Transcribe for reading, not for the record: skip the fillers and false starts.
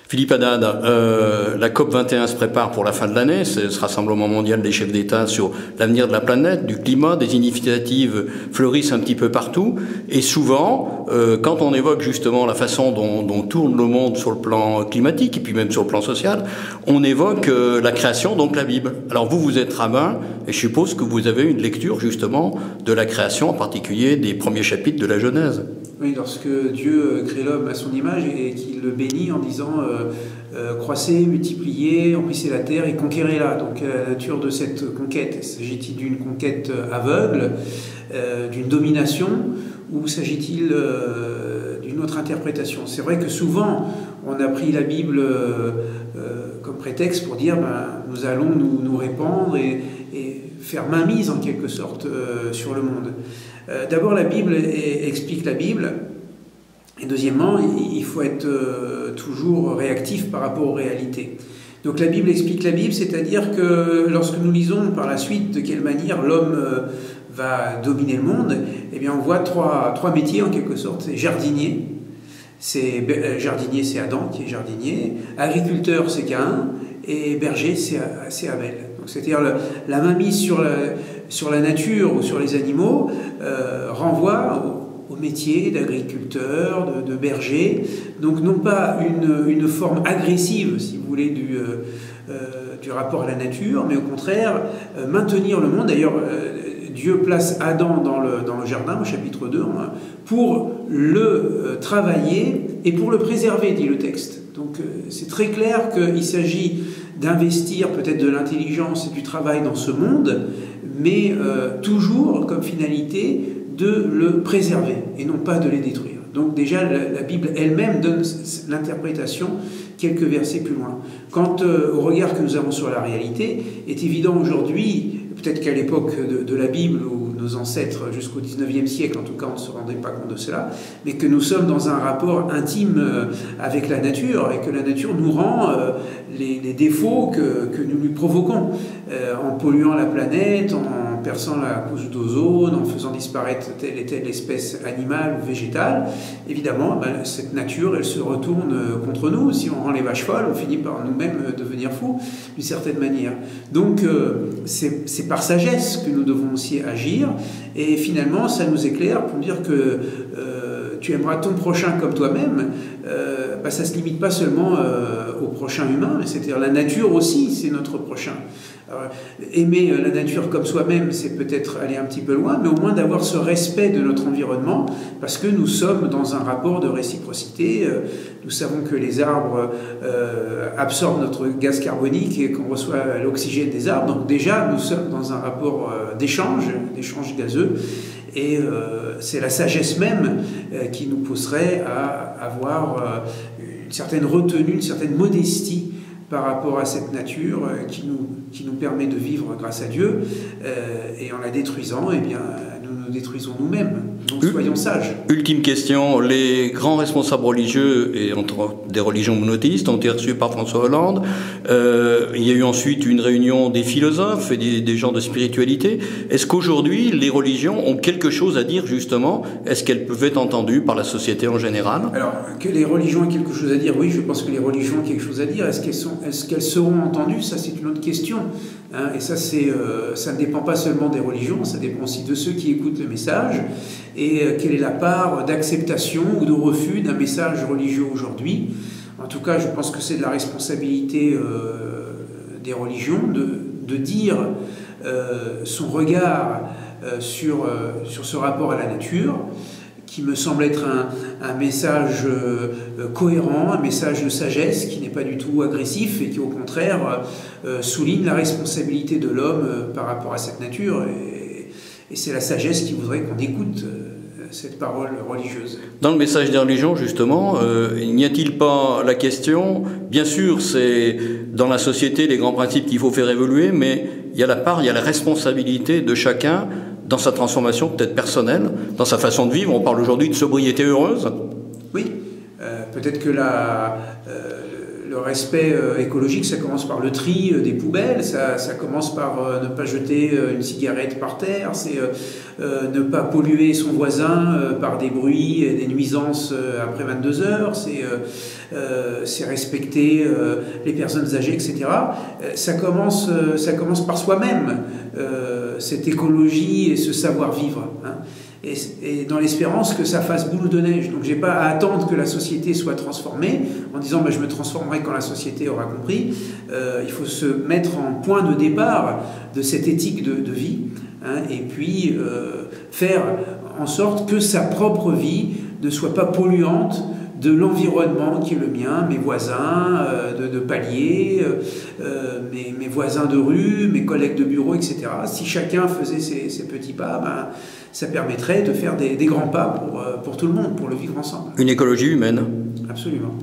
Philippe Haddad, la COP21 se prépare pour la fin de l'année, c'est ce rassemblement mondial des chefs d'État sur l'avenir de la planète, du climat, des initiatives fleurissent un petit peu partout, et souvent, quand on évoque justement la façon dont tourne le monde sur le plan climatique, et puis même sur le plan social, on évoque la création, donc la Bible. Alors vous êtes rabbin, et je suppose que vous avez une lecture justement de la création, en particulier des premiers chapitres de la Genèse. Oui, lorsque Dieu crée l'homme à son image et qu'il le bénit en disant croissez, multipliez, emplissez la terre et conquérez-la. Donc la nature de cette conquête, s'agit-il d'une conquête aveugle, d'une domination, ou s'agit-il d'une autre interprétation? C'est vrai que souvent on a pris la Bible comme prétexte pour dire nous allons nous répandre et faire mainmise en quelque sorte sur le monde. D'abord, la Bible explique la Bible, et deuxièmement, il faut être toujours réactif par rapport aux réalités. Donc la Bible explique la Bible, c'est-à-dire que lorsque nous lisons par la suite de quelle manière l'homme va dominer le monde, eh bien on voit trois métiers en quelque sorte. C'est jardinier, jardinier c'est Adam qui est jardinier, agriculteur c'est Caïn, et berger c'est Abel. C'est-à-dire la mainmise sur la nature ou sur les animaux renvoie au métier d'agriculteur, de berger. Donc non pas une forme agressive, si vous voulez, du rapport à la nature, mais au contraire maintenir le monde. D'ailleurs, Dieu place Adam dans le jardin, au chapitre 2, pour le travailler et pour le préserver, dit le texte. Donc c'est très clair qu'il s'agit d'investir peut-être de l'intelligence et du travail dans ce monde, mais toujours comme finalité de le préserver et non pas de les détruire. Donc déjà, la Bible elle-même donne l'interprétation quelques versets plus loin. Quant au regard que nous avons sur la réalité, est évident aujourd'hui, peut-être qu'à l'époque de la Bible, où nos ancêtres jusqu'au XIXe siècle, en tout cas on ne se rendait pas compte de cela, mais que nous sommes dans un rapport intime avec la nature, et que la nature nous rend les défauts que nous lui provoquons, en polluant la planète, en perçant la couche d'ozone, en faisant disparaître telle et telle espèce animale ou végétale. Évidemment, cette nature, elle se retourne contre nous. Si on rend les vaches folles, on finit par nous-mêmes devenir fous, d'une certaine manière. Donc, c'est par sagesse que nous devons aussi agir, et finalement, ça nous éclaire pour dire que tu aimeras ton prochain comme toi-même. Ça ne se limite pas seulement au prochain humain, c'est-à-dire la nature aussi, c'est notre prochain. Alors, aimer la nature comme soi-même, c'est peut-être aller un petit peu loin, mais au moins d'avoir ce respect de notre environnement, parce que nous sommes dans un rapport de réciprocité. Nous savons que les arbres absorbent notre gaz carbonique et qu'on reçoit l'oxygène des arbres. Donc déjà, nous sommes dans un rapport d'échange gazeux. Et c'est la sagesse même qui nous pousserait à avoir une certaine retenue, une certaine modestie par rapport à cette nature qui nous permet de vivre grâce à Dieu, et en la détruisant, eh bien, nous détruisons nous-mêmes. Donc soyons sages. Ultime question, les grands responsables religieux, et entre des religions monothéistes, ont été reçus par François Hollande. Il y a eu ensuite une réunion des philosophes et des gens de spiritualité. Est-ce qu'aujourd'hui, les religions ont quelque chose à dire, justement? Est-ce qu'elles peuvent être entendues par la société en général? Alors, que les religions aient quelque chose à dire, oui, je pense que les religions ont quelque chose à dire. Est-ce qu'elles seront entendues? Ça, c'est une autre question. Et ça, ça ne dépend pas seulement des religions, ça dépend aussi de ceux qui écoutent le message, et quelle est la part d'acceptation ou de refus d'un message religieux aujourd'hui. En tout cas, je pense que c'est de la responsabilité des religions de dire son regard sur ce rapport à la nature, qui me semble être un message cohérent, un message de sagesse qui n'est pas du tout agressif et qui au contraire souligne la responsabilité de l'homme par rapport à cette nature. Et c'est la sagesse qui voudrait qu'on écoute cette parole religieuse. Dans le message des religions, justement, n'y a-t-il pas la question, bien sûr, c'est dans la société les grands principes qu'il faut faire évoluer, mais il y a la responsabilité de chacun dans sa transformation peut-être personnelle, dans sa façon de vivre. On parle aujourd'hui de sobriété heureuse. Oui, peut-être que le respect écologique, ça commence par le tri des poubelles, ça commence par ne pas jeter une cigarette par terre, c'est ne pas polluer son voisin par des bruits et des nuisances après 22 heures, c'est respecter les personnes âgées, etc. Ça commence par soi-même, cette écologie et ce savoir-vivre. Hein. Et dans l'espérance que ça fasse boule de neige. Donc j'ai pas à attendre que la société soit transformée en disant je me transformerai quand la société aura compris. Il faut se mettre en point de départ de cette éthique de vie, hein, et puis faire en sorte que sa propre vie ne soit pas polluante de l'environnement qui est le mien, mes voisins de palier, mes voisins de rue, mes collègues de bureau, etc. Si chacun faisait ses petits pas, ça permettrait de faire des grands pas pour tout le monde, pour le vivre ensemble. Une écologie humaine. Absolument.